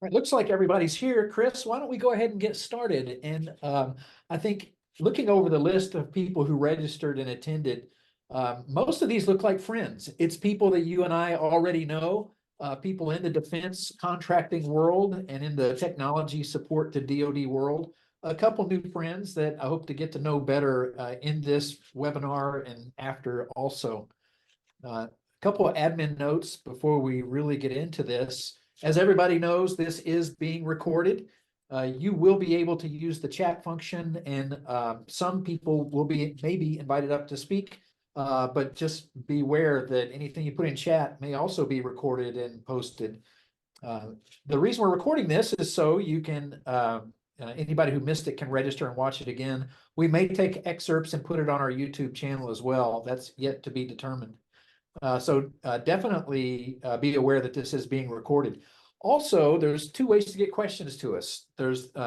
It looks like everybody's here. Chris, why don't we go ahead and get started? And I think looking over the list of people who registered and attended, most of these look like friends. It's people that you and I already know, people in the defense contracting world and in the technology support to DoD world. A couple new friends that I hope to get to know better in this webinar and after also. A couple of admin notes before we really get into this. As everybody knows, this is being recorded. You will be able to use the chat function, and some people will be maybe invited up to speak, but just beware that anything you put in chat may also be recorded and posted. The reason we're recording this is so you can, anybody who missed it can register and watch it again. We may take excerpts and put it on our YouTube channel as well. That's yet to be determined. So definitely be aware that this is being recorded. Also, there's two ways to get questions to us.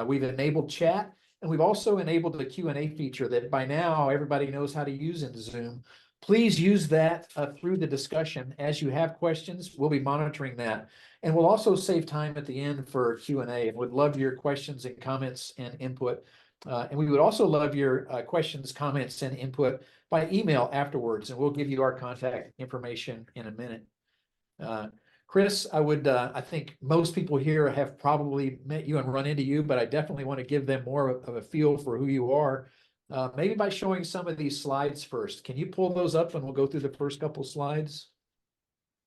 We've enabled chat, and we've also enabled the Q&A feature that by now everybody knows how to use in Zoom. Please use that through the discussion. As you have questions, we'll be monitoring that. And we'll also save time at the end for Q&A, and would love your questions and comments and input. And we would also love your questions, comments, and input by email afterwards, and we'll give you our contact information in a minute. Chris, I think most people here have probably met you and run into you, but I definitely want to give them more of a feel for who you are. Maybe by showing some of these slides first. Can you pull those up and we'll go through the first couple slides?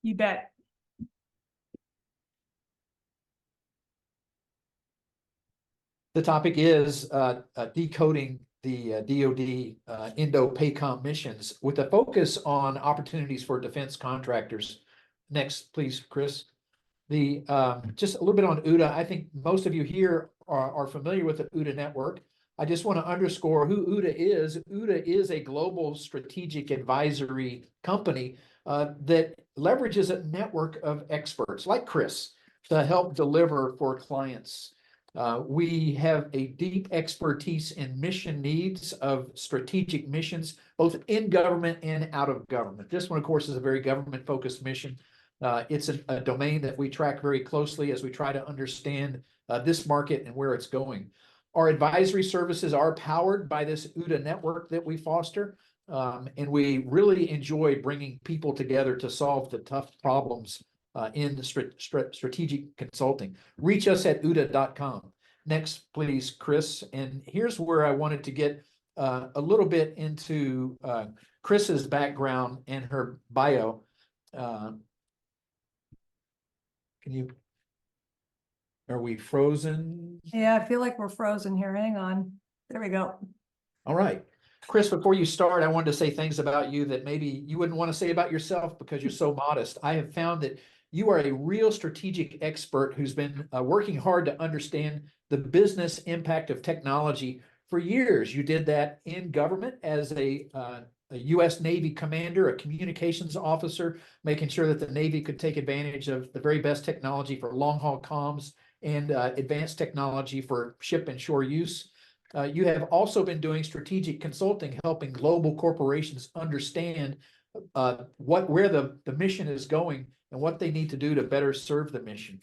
You bet. The topic is decoding the DoD Indo-PACOM missions with a focus on opportunities for defense contractors. Next, please, Chris. Just a little bit on OODA. I think most of you here are familiar with the OODA network. I just want to underscore who OODA is. OODA is a global strategic advisory company that leverages a network of experts like Chris to help deliver for clients. We have a deep expertise in mission needs of strategic missions, both in government and out of government. This one, of course, is a very government-focused mission. It's a domain that we track very closely as we try to understand this market and where it's going. Our advisory services are powered by this OODA network that we foster, and we really enjoy bringing people together to solve the tough problems in the strategic consulting. Reach us at OODA.com. Next, please, Chris. And here's where I wanted to get a little bit into Chris's background and her bio. Are we frozen? Yeah, I feel like we're frozen here. Hang on. There we go. All right. Chris, before you start, I wanted to say things about you that maybe you wouldn't want to say about yourself because you're so modest. I have found that you are a real strategic expert who's been working hard to understand the business impact of technology for years. You did that in government as a U.S. Navy commander, a communications officer, making sure that the Navy could take advantage of the very best technology for long-haul comms and advanced technology for ship and shore use. You have also been doing strategic consulting, helping global corporations understand where the mission is going and what they need to do to better serve the mission.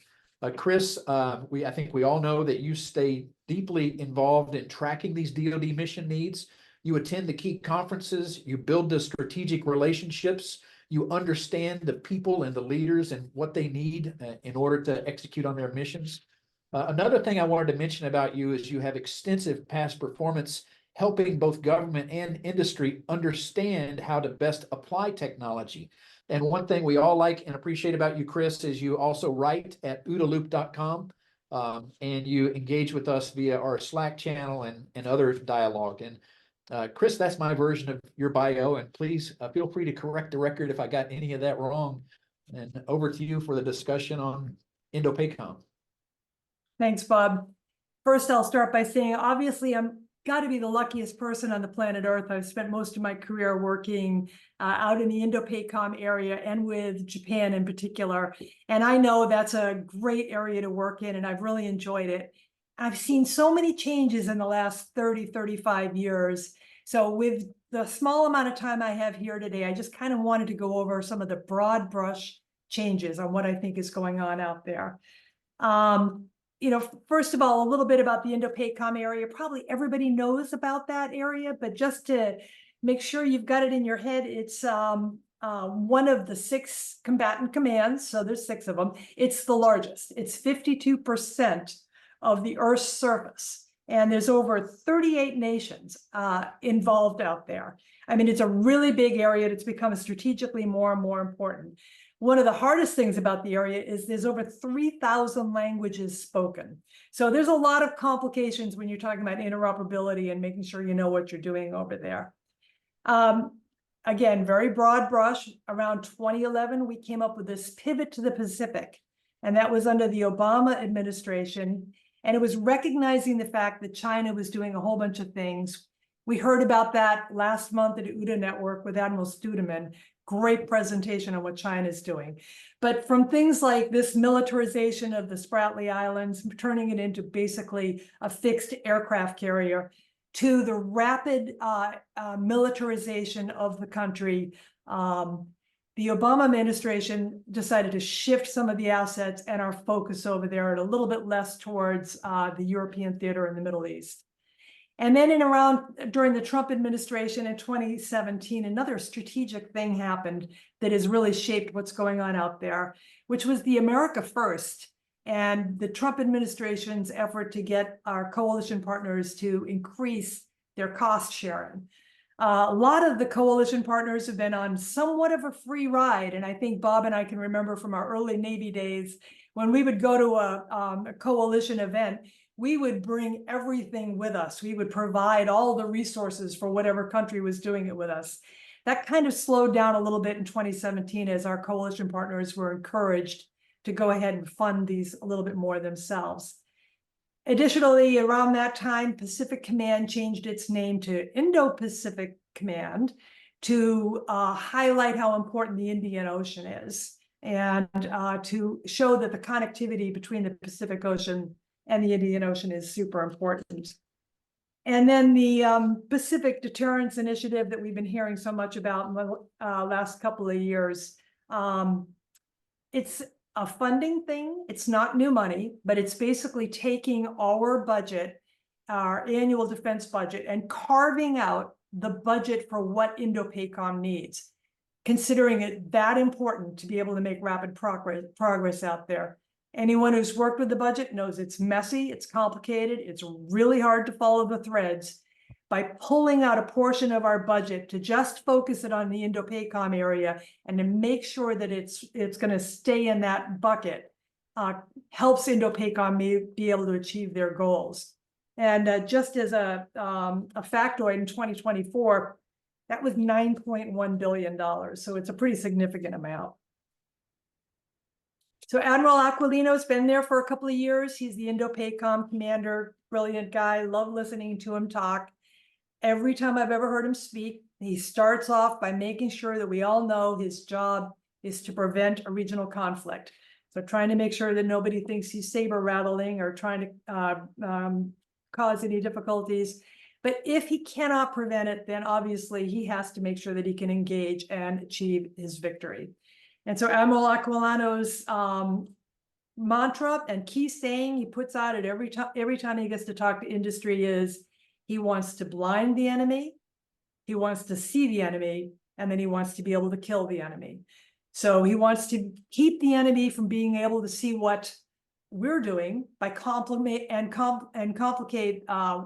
Chris, I think we all know that you stay deeply involved in tracking these DoD mission needs. You attend the key conferences, you build the strategic relationships, you understand the people and the leaders and what they need in order to execute on their missions. Another thing I wanted to mention about you is you have extensive past performance helping both government and industry understand how to best apply technology. And one thing we all like and appreciate about you, Chris, is you also write at oodaloop.com and you engage with us via our Slack channel and other dialogue. And Chris, that's my version of your bio. And please feel free to correct the record if I got any of that wrong. And over to you for the discussion on Indo-PACOM. Thanks, Bob. First, I'll start by saying, obviously, I'm got to be the luckiest person on the planet Earth. I've spent most of my career working out in the Indo-PACOM area and with Japan in particular. And I know that's a great area to work in, and I've really enjoyed it. I've seen so many changes in the last 30, 35 years. So with the small amount of time I have here today, I just kind of wanted to go over some of the broad brush changes on what I think is going on out there. first of all, a little bit about the Indo-PACOM area. Probably everybody knows about that area, but just to make sure you've got it in your head, it's one of the 6 combatant commands. So there's 6 of them. It's the largest. It's 52% of the Earth's surface. And there's over 38 nations involved out there. I mean, it's a really big area. It's become strategically more and more important. One of the hardest things about the area is there's over 3,000 languages spoken. So there's a lot of complications when you're talking about interoperability and making sure you know what you're doing over there. Again, very broad brush. Around 2011, we came up with this pivot to the Pacific, and that was under the Obama administration. And it was recognizing the fact that China was doing a whole bunch of things. We heard about that last month at OODA Network with Admiral Studeman. Great presentation on what China's doing. But from things like this militarization of the Spratly Islands, turning it into basically a fixed aircraft carrier, to the rapid militarization of the country, the Obama administration decided to shift some of the assets and our focus over there and a little bit less towards the European theater in the Middle East. And then during the Trump administration in 2017, another strategic thing happened that has really shaped what's going on out there, which was the America First and the Trump administration's effort to get our coalition partners to increase their cost sharing. A lot of the coalition partners have been on somewhat of a free ride. And I think Bob and I can remember from our early Navy days, when we would go to a coalition event, we would bring everything with us. We would provide all the resources for whatever country was doing it with us. That kind of slowed down a little bit in 2017 as our coalition partners were encouraged to go ahead and fund these a little bit more themselves. Additionally, around that time, Pacific Command changed its name to Indo-Pacific Command to highlight how important the Indian Ocean is and to show that the connectivity between the Pacific Ocean and the Indian Ocean is super important. And then the Pacific Deterrence Initiative that we've been hearing so much about in the last couple of years, it's a funding thing. It's not new money, but it's basically taking our budget, our annual defense budget, and carving out the budget for what Indo-PACOM needs, considering it that important to be able to make rapid progress out there. Anyone who's worked with the budget knows it's messy, it's complicated, it's really hard to follow the threads. By pulling out a portion of our budget to just focus it on the Indo-PACOM area and to make sure that it's going to stay in that bucket helps Indo-PACOM be able to achieve their goals. And just as a factoid, in 2024, that was $9.1 billion. So it's a pretty significant amount. So Admiral Aquilino's been there for a couple of years. He's the Indo-PACOM commander, brilliant guy, love listening to him talk. Every time I've ever heard him speak, he starts off by making sure that we all know his job is to prevent a regional conflict. So trying to make sure that nobody thinks he's saber rattling or trying to cause any difficulties. But if he cannot prevent it, then obviously he has to make sure that he can engage and achieve his victory. And so Admiral Aquilino's mantra and key saying he puts out at every time he gets to talk to industry is, he wants to blind the enemy, he wants to see the enemy, and then he wants to be able to kill the enemy. So he wants to keep the enemy from being able to see what we're doing by complicate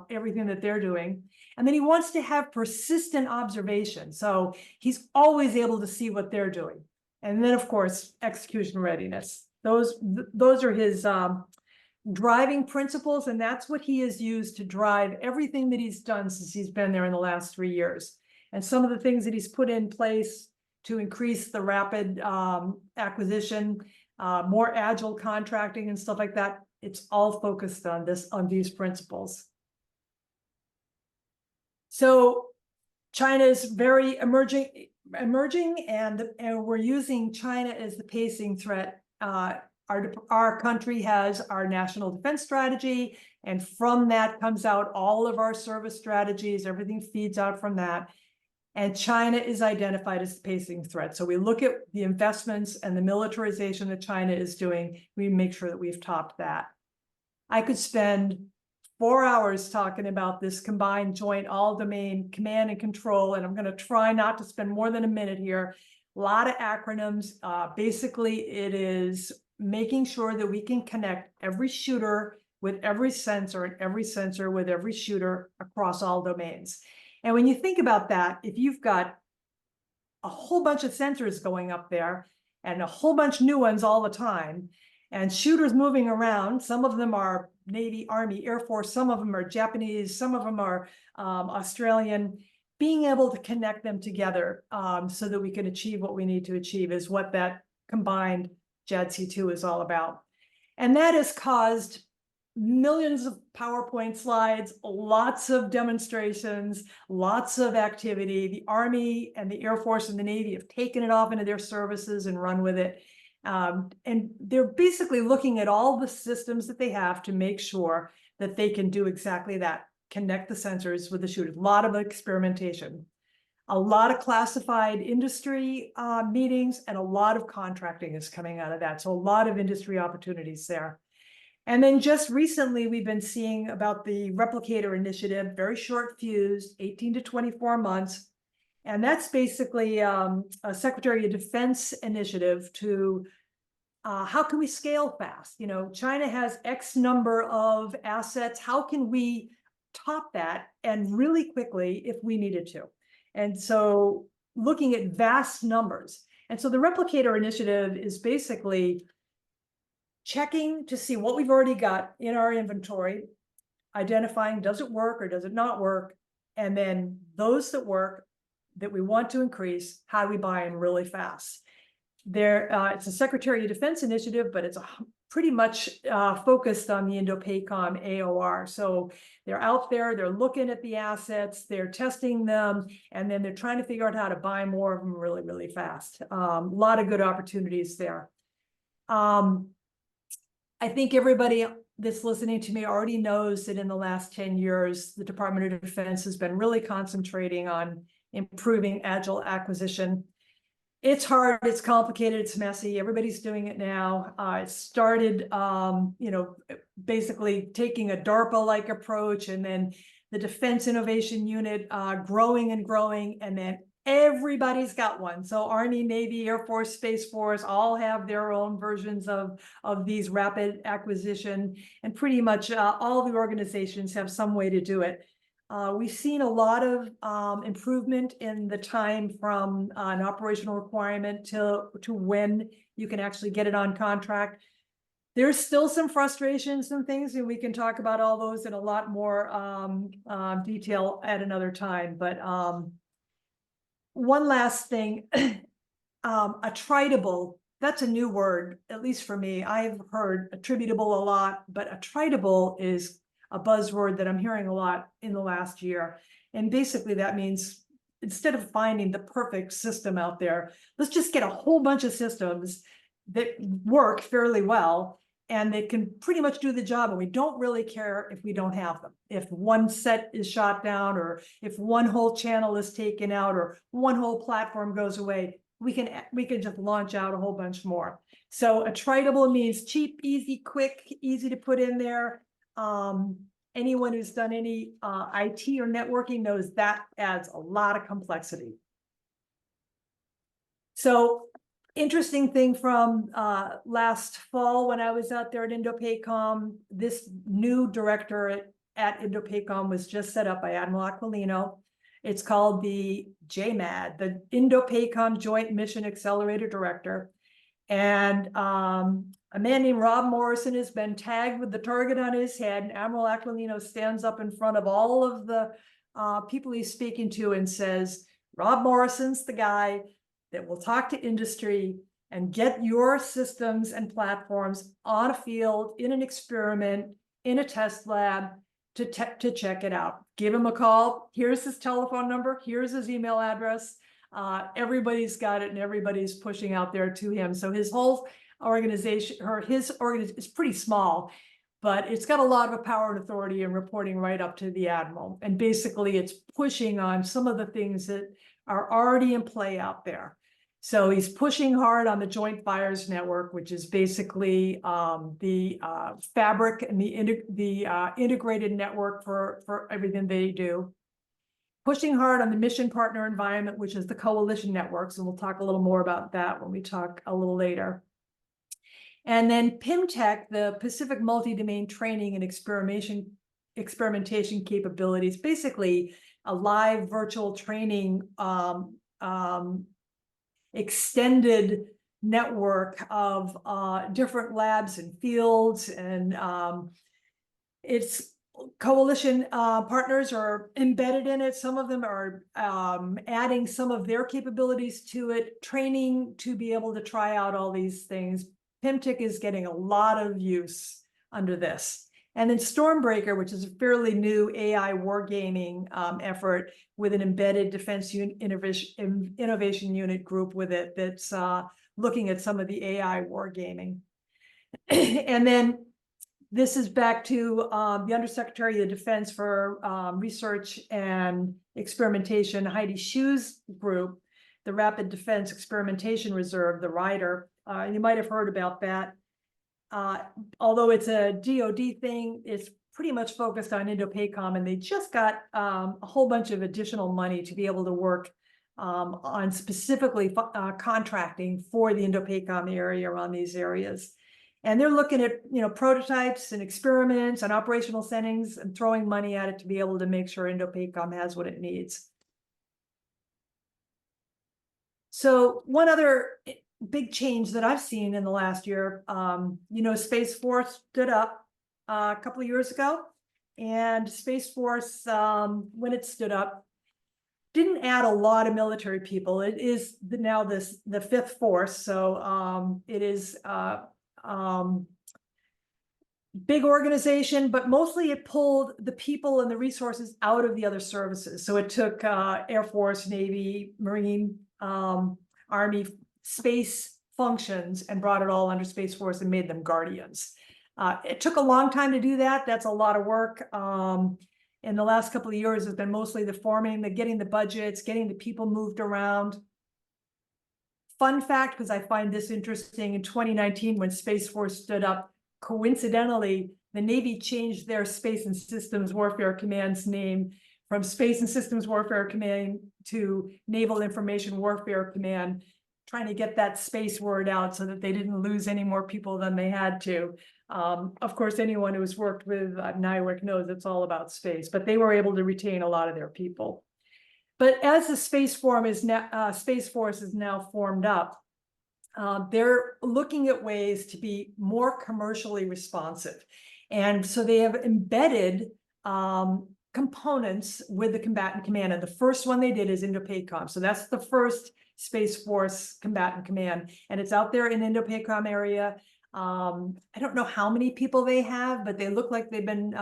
everything that they're doing. And then he wants to have persistent observation. So he's always able to see what they're doing. And then, of course, execution readiness. Those are his driving principles, and that's what he has used to drive everything that he's done since he's been there in the last 3 years. And some of the things that he's put in place to increase the rapid acquisition, more agile contracting and stuff like that, it's all focused on these principles. So China is very emerging, and we're using China as the pacing threat. Our country has our national defense strategy, and from that comes out all of our service strategies. Everything feeds out from that. And China is identified as the pacing threat. So we look at the investments and the militarization that China is doing. We make sure that we've topped that. I could spend 4 hours talking about this combined joint all domain command and control, and I'm going to try not to spend more than a minute here. A lot of acronyms. Basically, it is making sure that we can connect every shooter with every sensor and every sensor with every shooter across all domains. And when you think about that, if you've got a whole bunch of sensors going up there and a whole bunch new ones all the time, and shooters moving around, some of them are Navy, Army, Air Force, some of them are Japanese, some of them are Australian, being able to connect them together so that we can achieve what we need to achieve is what that combined JADC2 is all about. And that has caused millions of PowerPoint slides, lots of demonstrations, lots of activity. The Army and the Air Force and the Navy have taken it off into their services and run with it. And they're basically looking at all the systems that they have to make sure that they can do exactly that, connect the sensors with the shooters. A lot of experimentation, a lot of classified industry meetings, and a lot of contracting is coming out of that. So a lot of industry opportunities there. And then just recently, we've been seeing about the replicator initiative, very short fuse, 18 to 24 months. And that's basically a Secretary of Defense initiative to how can we scale fast? You know, China has X number of assets. How can we top that and really quickly if we needed to? And so looking at vast numbers. And so the replicator initiative is basically checking to see what we've already got in our inventory, identifying does it work or does it not work, and then those that work that we want to increase, how do we buy them really fast? It's a Secretary of Defense initiative, but it's pretty much focused on the Indo-PACOM AOR. So they're out there, they're looking at the assets, they're testing them, and then they're trying to figure out how to buy more of them really, really fast. A lot of good opportunities there. I think everybody that's listening to me already knows that in the last 10 years, the Department of Defense has been really concentrating on improving agile acquisition. It's hard, it's complicated, it's messy. Everybody's doing it now. It started, basically taking a DARPA-like approach, and then the Defense Innovation Unit growing and growing, and then everybody's got one. So Army, Navy, Air Force, Space Force all have their own versions of these rapid acquisition, and pretty much all the organizations have some way to do it. We've seen a lot of improvement in the time from an operational requirement to when you can actually get it on contract. There's still some frustrations and things, and we can talk about all those in a lot more detail at another time. But one last thing, attritable, that's a new word, at least for me. I've heard attributable a lot, but attritable is a buzzword that I'm hearing a lot in the last year. And basically that means instead of finding the perfect system out there, let's just get a whole bunch of systems that work fairly well and they can pretty much do the job, and we don't really care if we don't have them. If one set is shot down, or if one whole channel is taken out, or one whole platform goes away, we can just launch out a whole bunch more. So attritable means cheap, easy, quick, easy to put in there. Anyone who's done any IT or networking knows that adds a lot of complexity. So interesting thing from last fall when I was out there at Indo-PACOM, this new director at Indo-PACOM was just set up by Admiral Aquilino. It's called the JMAD, the Indo-PACOM Joint Mission Accelerator Director. And a man named Rob Morrison has been tagged with the target on his head, and Admiral Aquilino stands up in front of all of the people he's speaking to and says, Rob Morrison's the guy that will talk to industry and get your systems and platforms on a field, in an experiment, in a test lab to check it out. Give him a call. Here's his telephone number. Here's his email address. Everybody's got it, and everybody's pushing out there to him. So his whole organization, his organization is pretty small, but it's got a lot of power and authority and reporting right up to the admiral. And basically it's pushing on some of the things that are already in play out there. So he's pushing hard on the Joint Fires Network, which is basically the fabric and the integrated network for everything they do. Pushing hard on the mission partner environment, which is the coalition networks, and we'll talk a little more about that when we talk a little later. And then PIMTech, the Pacific Multi-Domain Training and Experimentation Capabilities, basically a live virtual training extended network of different labs and fields, and its coalition partners are embedded in it. Some of them are adding some of their capabilities to it, training to be able to try out all these things. PIMTech is getting a lot of use under this. And then Stormbreaker, which is a fairly new AI wargaming effort with an embedded defense innovation unit group with it that's looking at some of the AI wargaming. And then this is back to the Undersecretary of Defense for Research and Experimentation, Heidi Schu's group, the Rapid Defense Experimentation Reserve, the RIDER. You might have heard about that. Although it's a DoD thing, it's pretty much focused on Indo-PACOM, and they just got a whole bunch of additional money to be able to work on specifically contracting for the Indo-PACOM area around these areas. And they're looking at, prototypes and experiments and operational settings and throwing money at it to be able to make sure Indo-PACOM has what it needs. So one other big change that I've seen in the last year, Space Force stood up a couple of years ago, and Space Force, when it stood up, didn't add a lot of military people. It is now the fifth force, so it is big organization, but mostly it pulled the people and the resources out of the other services. So it took Air Force, Navy, Marine, Army, space functions and brought it all under Space Force and made them guardians. It took a long time to do that. That's a lot of work. In the last couple of years, it's been mostly the forming, the getting the budgets, getting the people moved around. Fun fact, because I find this interesting, in 2019, when Space Force stood up, coincidentally, the Navy changed their Space and Systems Warfare Command's name from Space and Systems Warfare Command to Naval Information Warfare Command, trying to get that space word out so that they didn't lose any more people than they had to. Of course, anyone who's worked with NIWC knows it's all about space, but they were able to retain a lot of their people. But as the Space Force is now formed up, they're looking at ways to be more commercially responsive. And so they have embedded components with the combatant command. And the first one they did is Indo-PACOM. So that's the first Space Force combatant command. And it's out there in Indo-PACOM area. I don't know how many people they have, but they look like they've been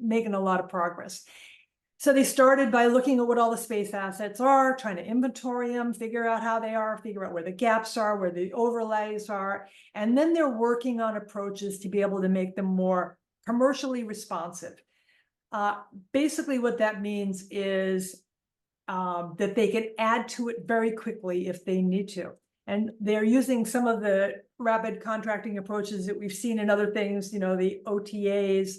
making a lot of progress. So they started by looking at what all the space assets are, trying to inventory them, figure out how they are, figure out where the gaps are, where the overlays are. And then they're working on approaches to be able to make them more commercially responsive. Basically what that means is that they can add to it very quickly if they need to. And they're using some of the rapid contracting approaches that we've seen in other things, the OTAs,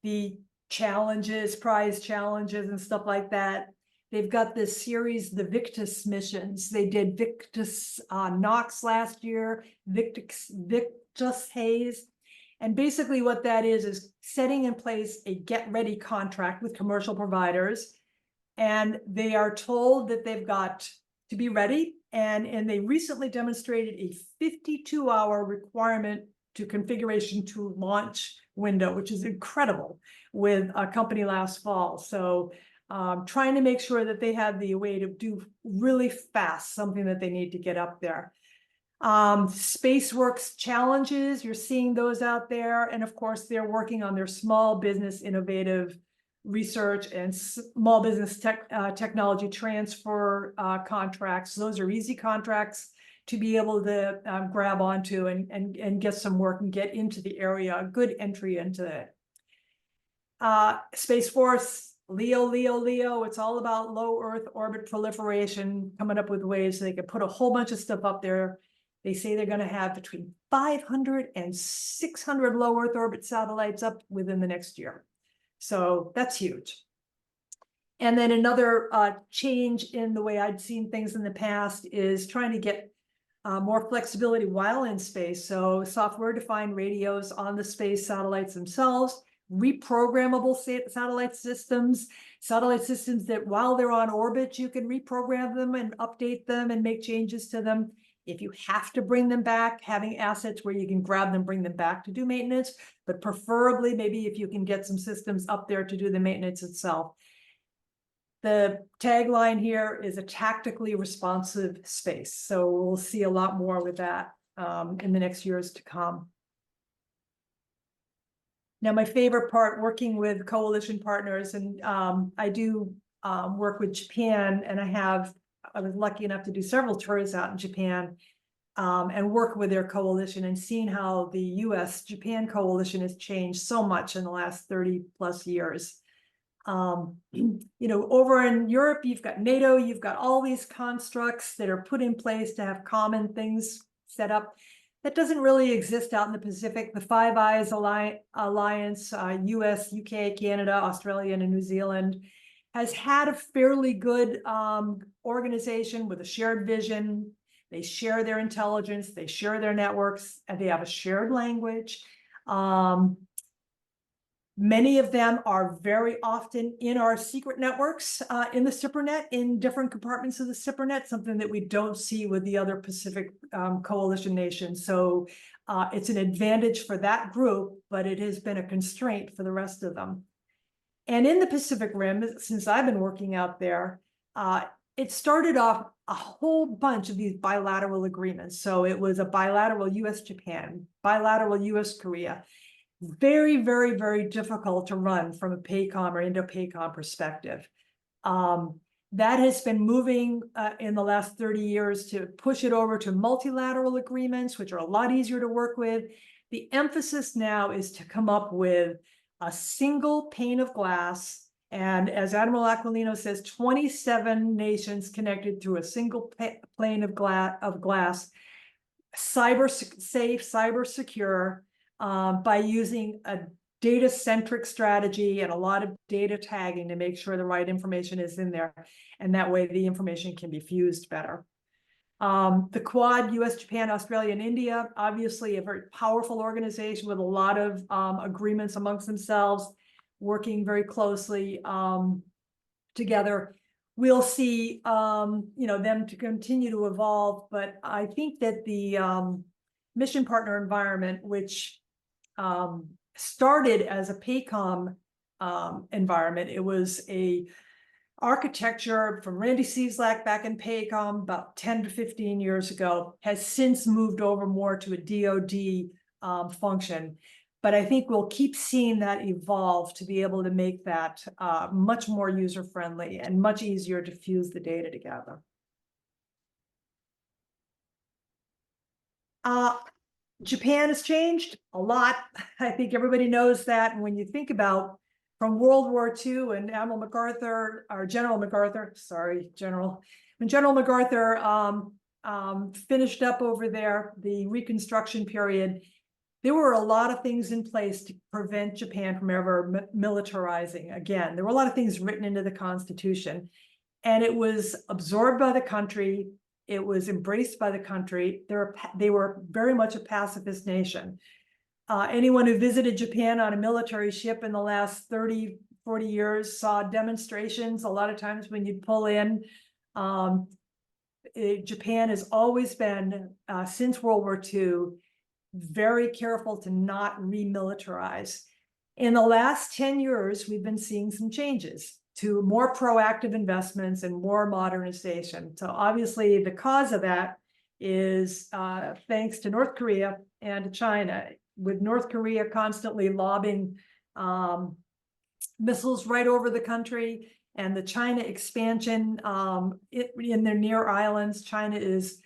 the challenges, prize challenges and stuff like that. They've got this series, the Victus missions. They did Victus Nox last year, Victus Hayes. And basically what that is setting in place a get-ready contract with commercial providers. And they are told that they've got to be ready. And they recently demonstrated a 52-hour requirement to configuration to launch window, which is incredible, with a company last fall. So trying to make sure that they have the way to do really fast, something that they need to get up there. SpaceWorks challenges, you're seeing those out there. And of course, they're working on their small business innovative research and small business technology transfer contracts. Those are easy contracts to be able to grab onto and get some work and get into the area, a good entry into it. Space Force Leo, Leo, Leo, it's all about low Earth orbit proliferation, coming up with ways so they can put a whole bunch of stuff up there. They say they're gonna have between 500 and 600 low Earth orbit satellites up within the next year. So that's huge. And then another change in the way I'd seen things in the past is trying to get more flexibility while in space. So software-defined radios on the space satellites themselves, reprogrammable satellite systems that while they're on orbit, you can reprogram them and update them and make changes to them. If you have to bring them back, having assets where you can grab them, bring them back to do maintenance, but preferably maybe if you can get some systems up there to do the maintenance itself. The tagline here is a tactically responsive space. So we'll see a lot more with that in the next years to come. Now, my favorite part, working with coalition partners, and I do work with Japan, and I was lucky enough to do several tours out in Japan and work with their coalition and seeing how the US-Japan coalition has changed so much in the last 30 plus years. Over in Europe, you've got NATO, you've got all these constructs that are put in place to have common things set up. That doesn't really exist out in the Pacific. The Five Eyes Alliance, US, UK, Canada, Australia, and New Zealand has had a fairly good organization with a shared vision. They share their intelligence, they share their networks, and they have a shared language. Many of them are very often in our secret networks in the SIPRNet, in different compartments of the SIPRNet, something that we don't see with the other Pacific coalition nations. So it's an advantage for that group, but it has been a constraint for the rest of them. And in the Pacific Rim, since I've been working out there, it started off a whole bunch of these bilateral agreements. So it was a bilateral US-Japan, bilateral US-Korea. Very, very, very difficult to run from a PACOM or Indo-PACOM perspective. That has been moving in the last 30 years to push it over to multilateral agreements, which are a lot easier to work with. The emphasis now is to come up with a single pane of glass. And as Admiral Aquilino says, 27 nations connected through a single pane of glass, cyber-safe, cyber-secure, by using a data-centric strategy and a lot of data tagging to make sure the right information is in there. And that way the information can be fused better. The Quad, US, Japan, Australia, and India, obviously a very powerful organization with a lot of agreements amongst themselves, working very closely together. We'll see them to continue to evolve, but I think that the mission partner environment, which started as a PACOM environment. It was a architecture from Randy Cieslak back in PACOM about 10 to 15 years ago, has since moved over more to a DoD function. But I think we'll keep seeing that evolve to be able to make that much more user-friendly and much easier to fuse the data together. Japan has changed a lot. I think everybody knows that. And when you think about from World War II and Admiral MacArthur, or General MacArthur, sorry, General, when General MacArthur finished up over there, the Reconstruction period, there were a lot of things in place to prevent Japan from ever militarizing again. There were a lot of things written into the Constitution, and it was absorbed by the country. It was embraced by the country. They were very much a pacifist nation. Anyone who visited Japan on a military ship in the last 30, 40 years saw demonstrations. A lot of times when you pull in, Japan has always been, since World War II, very careful to not remilitarize. In the last 10 years, we've been seeing some changes to more proactive investments and more modernization. So obviously the cause of that is thanks to North Korea and to China, with North Korea constantly lobbing missiles right over the country, and the China expansion in their near islands. China is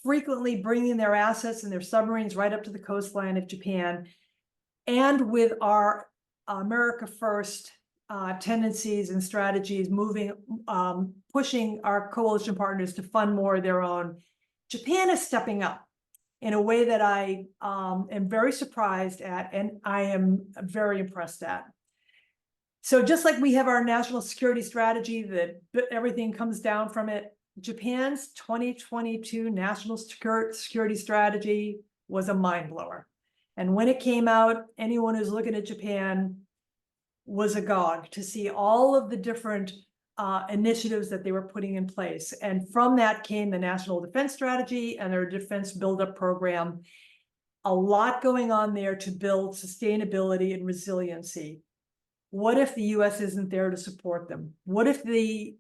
frequently bringing their assets and their submarines right up to the coastline of Japan. And with our America First tendencies and strategies, pushing our coalition partners to fund more of their own. Japan is stepping up in a way that I am very surprised at, and I am very impressed at. So just like we have our national security strategy that everything comes down from it, Japan's 2022 national security strategy was a mind blower. And when it came out, anyone who's looking at Japan was agog to see all of the different initiatives that they were putting in place. And from that came the National Defense Strategy and their Defense Buildup Program. A lot going on there to build sustainability and resiliency. What if the US isn't there to support them? What if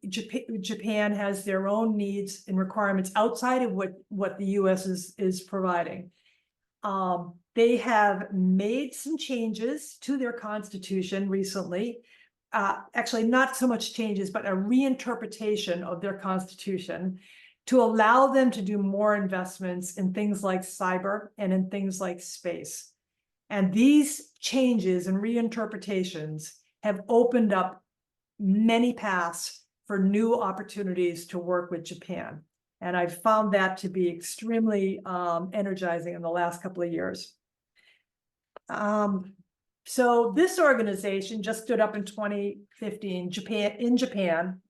Japan has their own needs and requirements outside of what the US is providing? They have made some changes to their constitution recently. Actually, not so much changes, but a reinterpretation of their constitution to allow them to do more investments in things like cyber and in things like space. And these changes and reinterpretations have opened up many paths for new opportunities to work with Japan. And I've found that to be extremely energizing in the last couple of years. So this organization just stood up in 2015, Japan,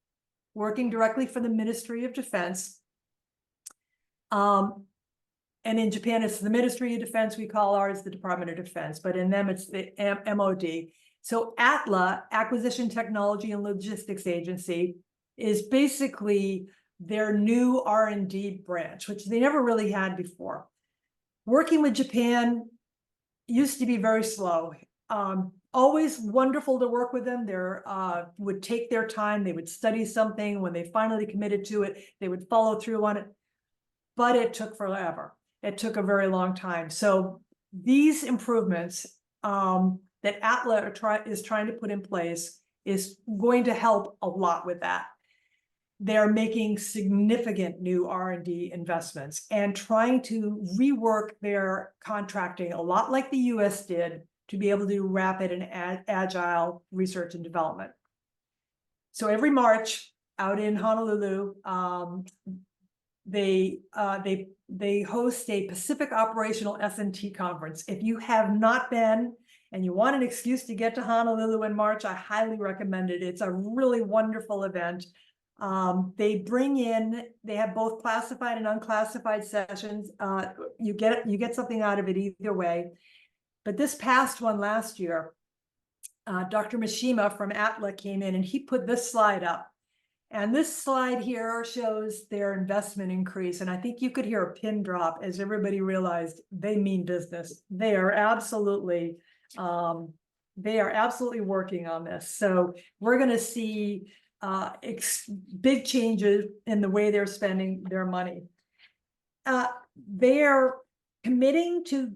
working directly for the Ministry of Defense. And in Japan, it's the Ministry of Defense. We call ours the Department of Defense, but in them, it's the MOD. So ATLA, Acquisition Technology and Logistics Agency, is basically their new R&D branch, which they never really had before. Working with Japan used to be very slow. Always wonderful to work with them. They would take their time. They would study something. When they finally committed to it, they would follow through on it. But it took forever. It took a very long time. So these improvements that ATLA is trying to put in place is going to help a lot with that. They're making significant new R&D investments and trying to rework their contracting a lot like the US did to be able to do rapid and agile research and development. So every March out in Honolulu, they host a Pacific Operational S&T conference. If you have not been and you want an excuse to get to Honolulu in March, I highly recommend it. It's a really wonderful event. They have both classified and unclassified sessions. You get something out of it either way. But this past one last year, Dr. Mishima from ATLA came in and he put this slide up. And this slide here shows their investment increase. And I think you could hear a pin drop as everybody realized they mean business. They are absolutely working on this. So we're going to see big changes in the way they're spending their money. They're committing to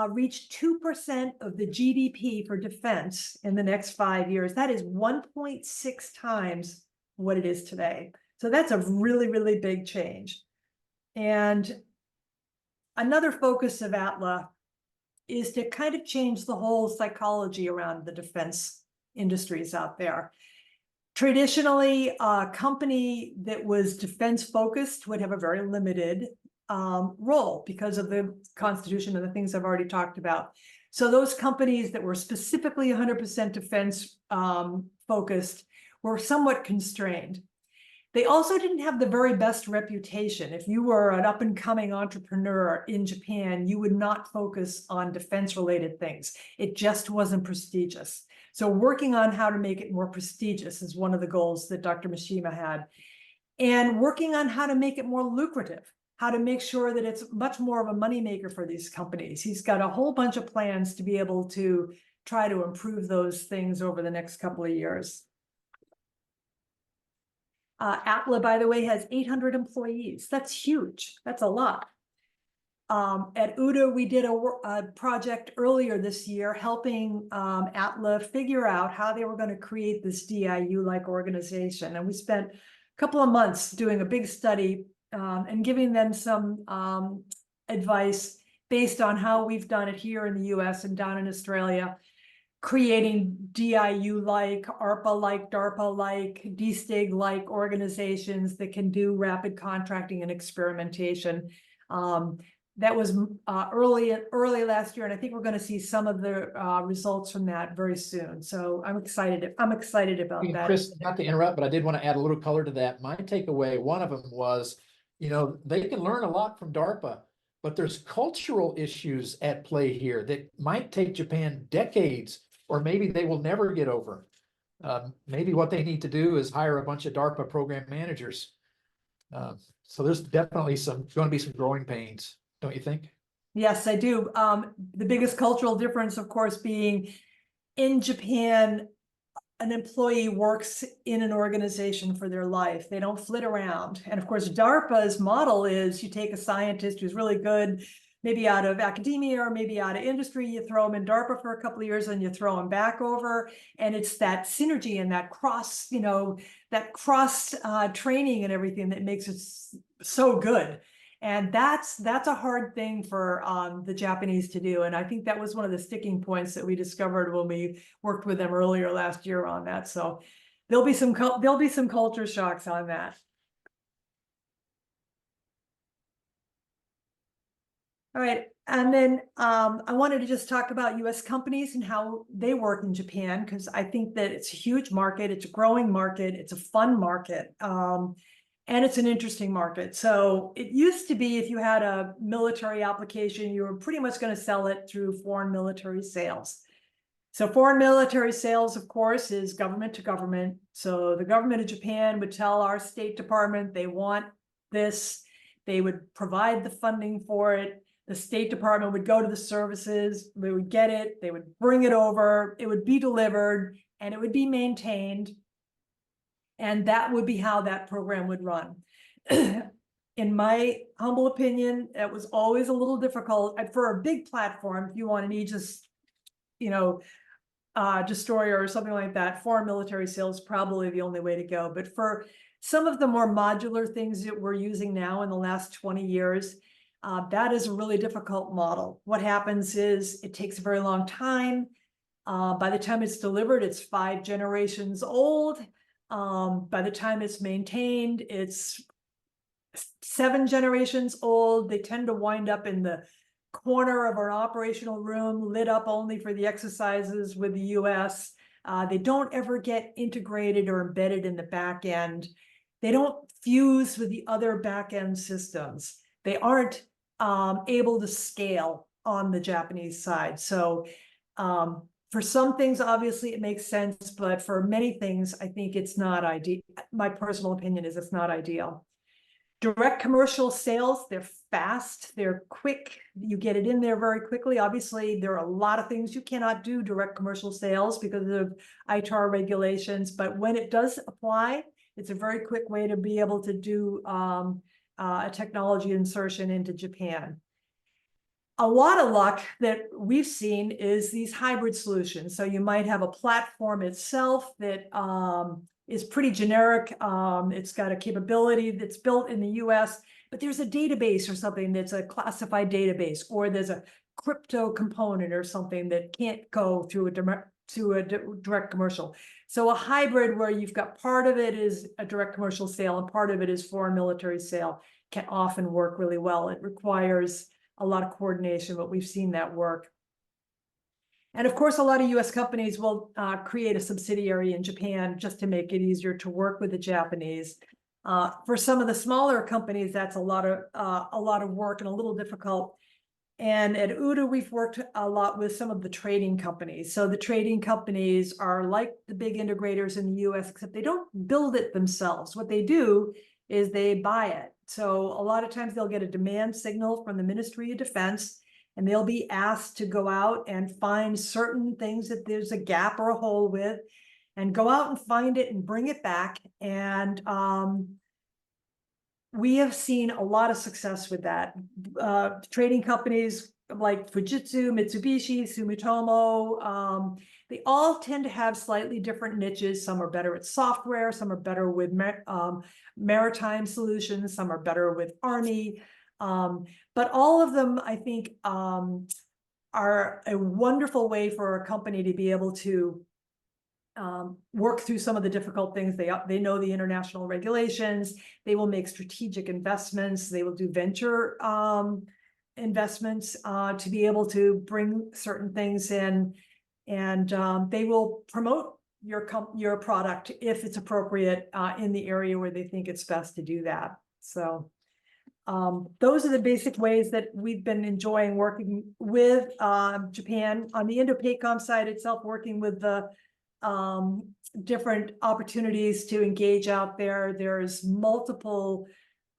reach 2% of the GDP for defense in the next 5 years. That is 1.6 times what it is today. So that's a really, really big change. And another focus of ATLA is to kind of change the whole psychology around the defense industries out there. Traditionally, a company that was defense focused would have a very limited role because of the Constitution and the things I've already talked about. So those companies that were specifically 100% defense focused were somewhat constrained. They also didn't have the very best reputation. If you were an up-and-coming entrepreneur in Japan, you would not focus on defense-related things. It just wasn't prestigious. So working on how to make it more prestigious is one of the goals that Dr. Mishima had. And working on how to make it more lucrative, how to make sure that it's much more of a moneymaker for these companies. He's got a whole bunch of plans to be able to try to improve those things over the next couple of years. ATLA, by the way, has 800 employees. That's huge. That's a lot. At OODA, we did a project earlier this year helping ATLA figure out how they were going to create this DIU-like organization. And we spent a couple of months doing a big study and giving them some advice based on how we've done it here in the US and down in Australia. creating DIU-like, ARPA-like, DARPA-like, DSTIG-like organizations that can do rapid contracting and experimentation. That was early last year, and I think we're going to see some of the results from that very soon. So I'm excited. I'm excited about that. Chris, not to interrupt, but I did want to add a little color to that. My takeaway, one of them was, they can learn a lot from DARPA, but there's cultural issues at play here that might take Japan decades, or maybe they will never get over. Maybe what they need to do is hire a bunch of DARPA program managers. So there's definitely going to be some growing pains, don't you think? Yes, I do. The biggest cultural difference, of course, being in Japan, an employee works in an organization for their life. They don't flit around. And of course, DARPA's model is you take a scientist who's really good, maybe out of academia or maybe out of industry, you throw them in DARPA for a couple of years and you throw them back over. And it's that synergy and that cross, training and everything that makes it so good. And that's a hard thing for the Japanese to do. And I think that was one of the sticking points that we discovered when we worked with them earlier last year on that. So there'll be some culture shocks on that. All right, and then I wanted to just talk about U.S. companies and how they work in Japan, because I think that it's a huge market, it's a growing market, it's a fun market, and it's an interesting market. So it used to be if you had a military application, you were pretty much going to sell it through foreign military sales. So foreign military sales, of course, is government to government. So the government of Japan would tell our State Department they want this, they would provide the funding for it. The State Department would go to the services, they would get it, they would bring it over, it would be delivered, and it would be maintained. And that would be how that program would run. In my humble opinion, it was always a little difficult for a big platform. If you want an Aegis, destroyer or something like that, foreign military sales is probably the only way to go. But for some of the more modular things that we're using now in the last 20 years, that is a really difficult model. What happens is it takes a very long time. By the time it's delivered, it's 5 generations old. By the time it's maintained, it's 7 generations old. They tend to wind up in the corner of our operational room, lit up only for the exercises with the US. They don't ever get integrated or embedded in the back end. They don't fuse with the other back end systems. They aren't able to scale on the Japanese side. So for some things, obviously it makes sense, but for many things, I think it's not ideal. My personal opinion is it's not ideal. Direct commercial sales, they're fast, they're quick, you get it in there very quickly. Obviously, there are a lot of things you cannot do direct commercial sales because of ITAR regulations, but when it does apply, it's a very quick way to be able to do a technology insertion into Japan. A lot of luck that we've seen is these hybrid solutions. So you might have a platform itself that is pretty generic. It's got a capability that's built in the US, but there's a database or something that's a classified database, or there's a crypto component or something that can't go through a direct commercial. So a hybrid where you've got part of it is a direct commercial sale and part of it is foreign military sale can often work really well. It requires a lot of coordination, but we've seen that work. And of course, a lot of US companies will create a subsidiary in Japan just to make it easier to work with the Japanese. For some of the smaller companies, that's a lot of work and a little difficult. And at OODA, we've worked a lot with some of the trading companies. So the trading companies are like the big integrators in the US, except they don't build it themselves. What they do is they buy it. So a lot of times they'll get a demand signal from the Ministry of Defense, and they'll be asked to go out and find certain things that there's a gap or a hole with, and go out and find it and bring it back. And we have seen a lot of success with that. Trading companies like Fujitsu, Mitsubishi, Sumitomo, they all tend to have slightly different niches. Some are better at software, some are better with maritime solutions, some are better with Army. But all of them, I think, are a wonderful way for a company to be able to work through some of the difficult things. They know the international regulations. They will make strategic investments. They will do venture investments to be able to bring certain things in, and they will promote your product if it's appropriate in the area where they think it's best to do that. So those are the basic ways that we've been enjoying working with Japan. On the Indo-PACOM side itself, working with the different opportunities to engage out there. There's multiple,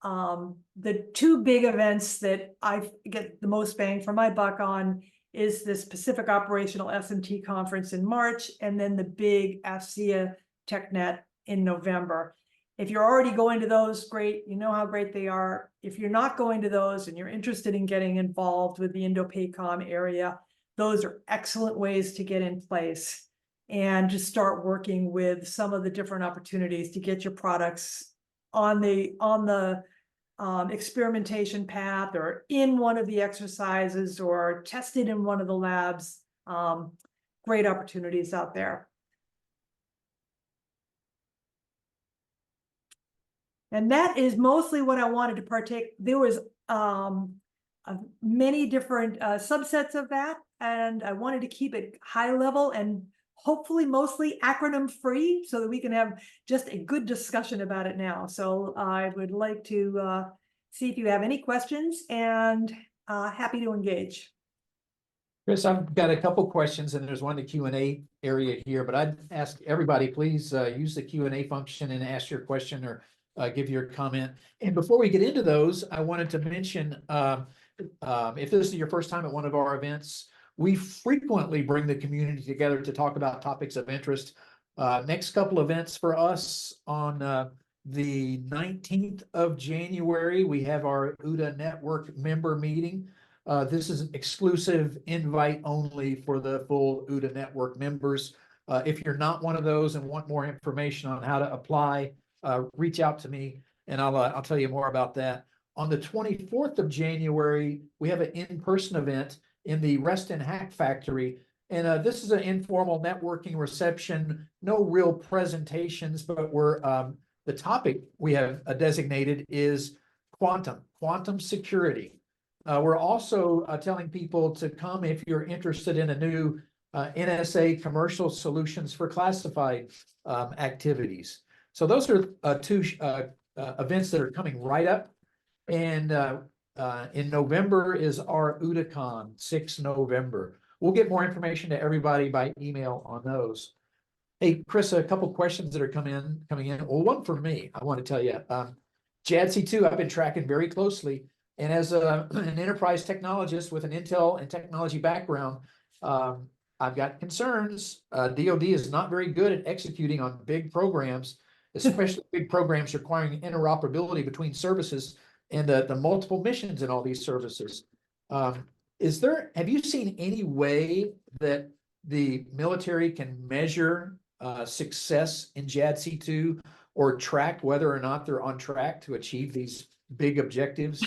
the two big events that I get the most bang for my buck on is this Pacific Operational SMT Conference in March, and then the big ASEA TechNet in November. If you're already going to those, great, you know how great they are. If you're not going to those and you're interested in getting involved with the Indo-PACOM area, those are excellent ways to get in place and just start working with some of the different opportunities to get your products on the experimentation path, or in one of the exercises, or tested in one of the labs. Great opportunities out there. And that is mostly what I wanted to partake. There was many different subsets of that, and I wanted to keep it high level and hopefully mostly acronym free, so that we can have just a good discussion about it now. So I would like to see if you have any questions, and happy to engage. Chris, I've got a couple questions, and there's one in the Q&A area here, but I'd ask everybody, please use the Q&A function and ask your question or give your comment. And before we get into those, I wanted to mention, if this is your first time at one of our events, we frequently bring the community together to talk about topics of interest. Next couple events for us on the 19th of January, we have our OODA Network member meeting. This is an exclusive invite only for the full OODA Network members. If you're not one of those and want more information on how to apply, reach out to me, and I'll tell you more about that. On the 24th of January, we have an in-person event in the Reston Hack Factory. And this is an informal networking reception, no real presentations, but the topic we have designated is quantum security. We're also telling people to come if you're interested in a new NSA commercial solutions for classified activities. So those are two events that are coming right up. And in November is our OODACon, 6 November. We'll get more information to everybody by email on those. Hey, Chris, a couple questions that are coming in. Well, one for me, I want to tell you. JADC2, I've been tracking very closely. And as an enterprise technologist with an Intel and technology background, I've got concerns. DoD is not very good at executing on big programs, especially big programs requiring interoperability between services and the multiple missions in all these services. Have you seen any way that the military can measure success in JADC2 or track whether or not they're on track to achieve these big objectives?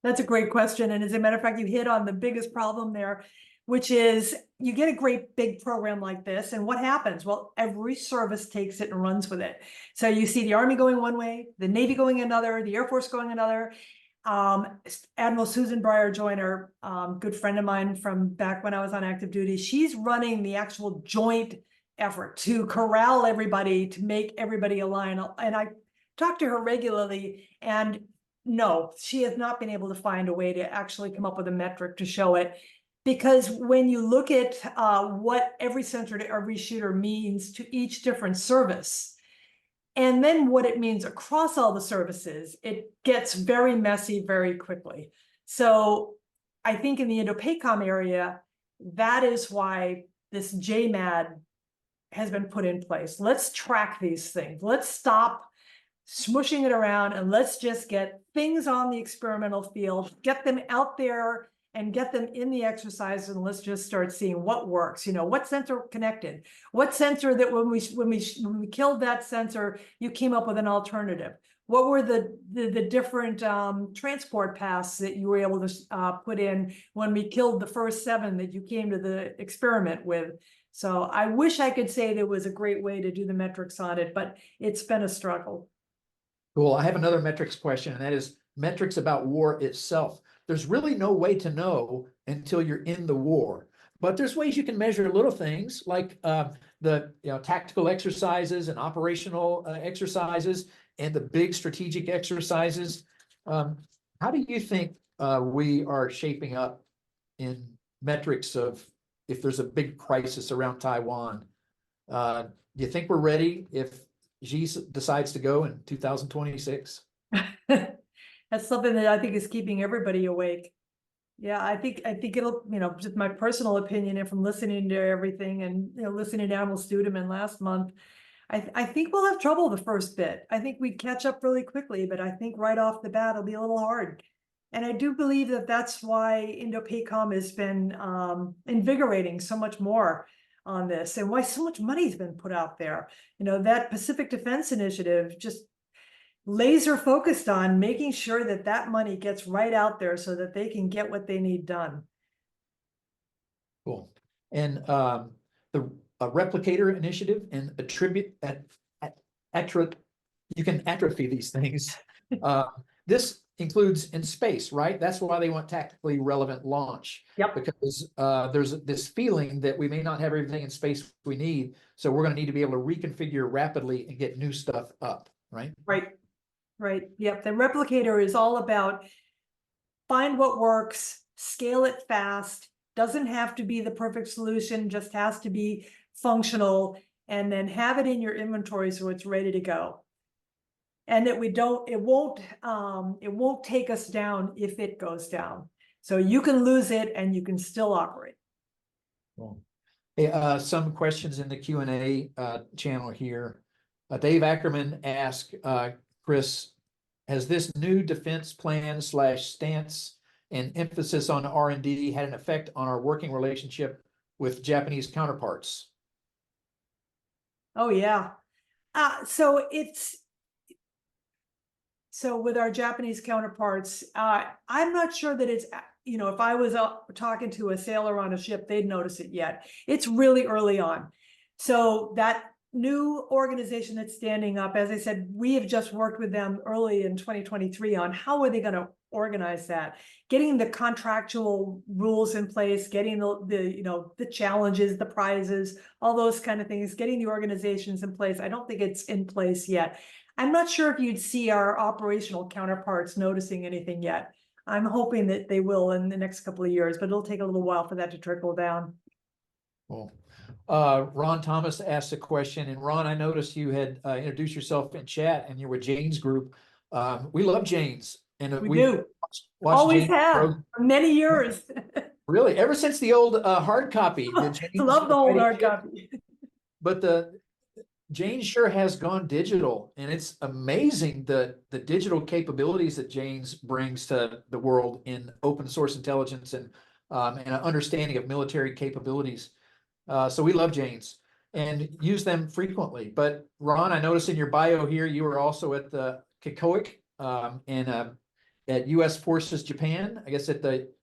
That's a great question. And as a matter of fact, you hit on the biggest problem there, which is you get a great big program like this, and what happens? Well, every service takes it and runs with it. So you see the Army going one way, the Navy going another, the Air Force going another. Admiral Susan Breyer Joyner, good friend of mine from back when I was on active duty, she's running the actual joint effort to corral everybody, to make everybody align. And I talk to her regularly, and no, she has not been able to find a way to actually come up with a metric to show it. Because when you look at what every sensor to every shooter means to each different service, and then what it means across all the services, it gets very messy very quickly. So I think in the Indo-PACOM area, that is why this JMAD has been put in place. Let's track these things. Let's stop smushing it around, and let's just get things on the experimental field, get them out there and get them in the exercise, and let's just start seeing what works. You know, what sensor connected? What sensor that when we killed that sensor, you came up with an alternative? What were the different transport paths that you were able to put in when we killed the first 7 that you came to the experiment with? So I wish I could say there was a great way to do the metrics on it, but it's been a struggle. Cool. I have another metrics question, and that is metrics about war itself. There's really no way to know until you're in the war, but there's ways you can measure little things like the tactical exercises and operational exercises and the big strategic exercises. How do you think we are shaping up in metrics of if there's a big crisis around Taiwan? Do you think we're ready if Xi decides to go in 2026? That's something that I think is keeping everybody awake. Yeah, I think it'll, just my personal opinion, and from listening to everything and, listening to Admiral Studeman last month, I think we'll have trouble the first bit. I think we catch up really quickly, but I think right off the bat, it'll be a little hard. And I do believe that that's why Indo-PACOM has been invigorating so much more on this, and why so much money's been put out there. That Pacific Defense Initiative just laser focused on making sure that that money gets right out there so that they can get what they need done. Cool. And the replicator initiative and you can atrophy these things. This includes in space, right? That's why they want tactically relevant launch. Yep. Because there's this feeling that we may not have everything in space we need, so we're going to need to be able to reconfigure rapidly and get new stuff up, right? Right. Yep. The replicator is all about find what works, scale it fast, doesn't have to be the perfect solution, just has to be functional, and then have it in your inventory so it's ready to go. And that it won't take us down if it goes down. So you can lose it and you can still operate. Cool. Hey, some questions in the Q&A channel here. Dave Ackerman asked, Chris, has this new defense plan / stance and emphasis on R&D had an effect on our working relationship with Japanese counterparts? Oh yeah. So with our Japanese counterparts, I'm not sure that it's, if I was talking to a sailor on a ship, they'd notice it yet. It's really early on. So that new organization that's standing up, as I said, we have just worked with them early in 2023 on how are they going to organize that, getting the contractual rules in place, getting the challenges, the prizes, all those kind of things, getting the organizations in place. I don't think it's in place yet. I'm not sure if you'd see our operational counterparts noticing anything yet. I'm hoping that they will in the next couple of years, but it'll take a little while for that to trickle down. Cool. Ron Thomas asked a question, and Ron, I noticed you had introduced yourself in chat, and you're with Jane's group. We love Jane's, and We do. Always Jane's have for many years. Really, ever since the old hard copy. Love the old hard copy. But Jane sure has gone digital, and it's amazing the digital capabilities that Jane's brings to the world in open source intelligence and an understanding of military capabilities. So we love Jane's and use them frequently. But Ron, I noticed in your bio here, you were also at the Kikoik at U.S. Forces Japan. I guess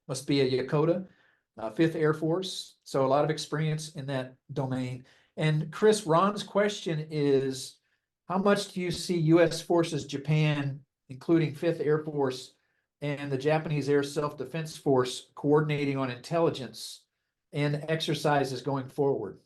must be a Yokota, 5th Air Force. So a lot of experience in that domain. And Chris, Ron's question is, how much do you see U.S. Forces Japan, including 5th Air Force and the Japanese Air Self-Defense Force, coordinating on intelligence and exercises going forward?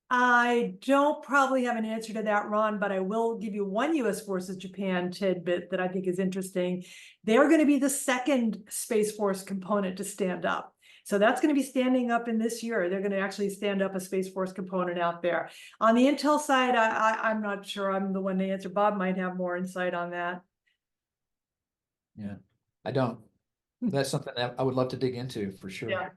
I don't probably have an answer to that, Ron, but I will give you one U.S. Forces Japan tidbit that I think is interesting. They're going to be the second Space Force component to stand up. So that's going to be standing up in this year. They're going to actually stand up a Space Force component out there. On the intel side, I'm not sure I'm the one to answer. Bob might have more insight on that. Yeah, I don't. That's something that I would love to dig into for sure. Yeah.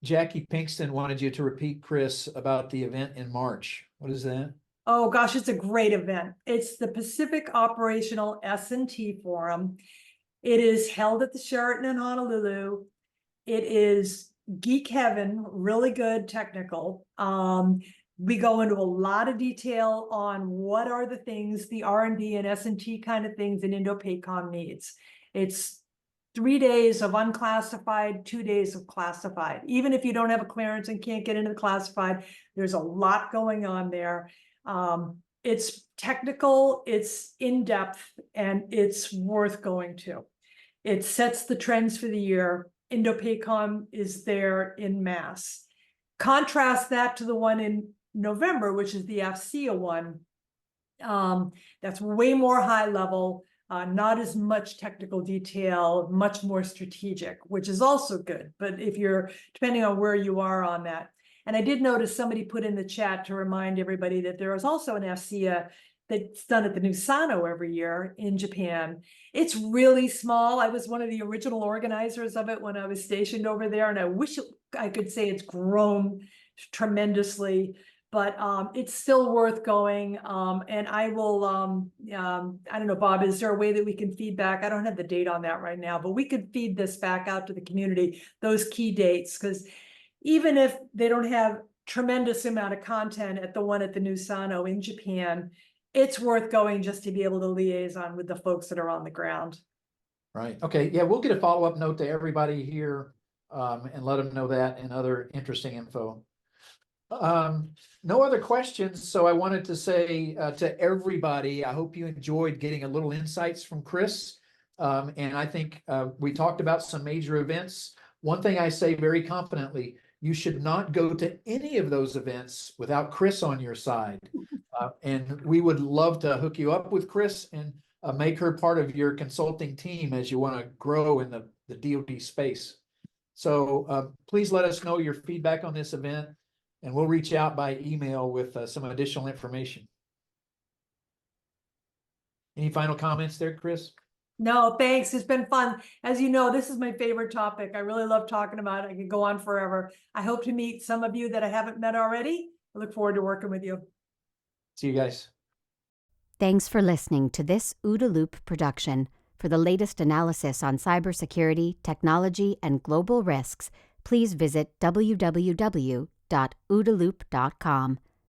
Jackie Pinkston wanted you to repeat, Chris, about the event in March. What is that? Oh gosh, it's a great event. It's the Pacific Operational S&T Forum. It is held at the Sheraton in Honolulu. It is geek heaven, really good technical. We go into a lot of detail on what are the things, the R&D and S&T kind of things an Indo-PACOM needs. It's 3 days of unclassified, 2 days of classified. Even if you don't have a clearance and can't get into the classified, there's a lot going on there. It's technical, it's in-depth, and it's worth going to. It sets the trends for the year. Indo-PACOM is there in mass. Contrast that to the one in November, which is the AFCEA one. That's way more high level, not as much technical detail, much more strategic, which is also good. But if you're, depending on where you are on that. And I did notice somebody put in the chat to remind everybody that there is also an AFCEA that's done at the New Sano every year in Japan. It's really small. I was one of the original organizers of it when I was stationed over there, and I wish I could say it's grown tremendously, but it's still worth going. And I will, I don't know, Bob, is there a way that we can feed back? I don't have the date on that right now, but we could feed this back out to the community, those key dates, because even if they don't have tremendous amount of content at the one at the New Sano in Japan, it's worth going just to be able to liaison with the folks that are on the ground. Right. Okay. Yeah, we'll get a follow-up note to everybody here and let them know that and other interesting info. No other questions. So I wanted to say to everybody, I hope you enjoyed getting a little insights from Chris. And I think we talked about some major events. One thing I say very confidently, you should not go to any of those events without Chris on your side. And we would love to hook you up with Chris and make her part of your consulting team as you want to grow in the DoD space. So please let us know your feedback on this event, and we'll reach out by email with some additional information. Any final comments there, Chris? No, thanks. It's been fun. As you know, this is my favorite topic. I really love talking about it. I could go on forever. I hope to meet some of you that I haven't met already. I look forward to working with you. See you guys. Thanks for listening to this OODA Loop production. For the latest analysis on cybersecurity, technology, and global risks, please visit www.oodaloop.com.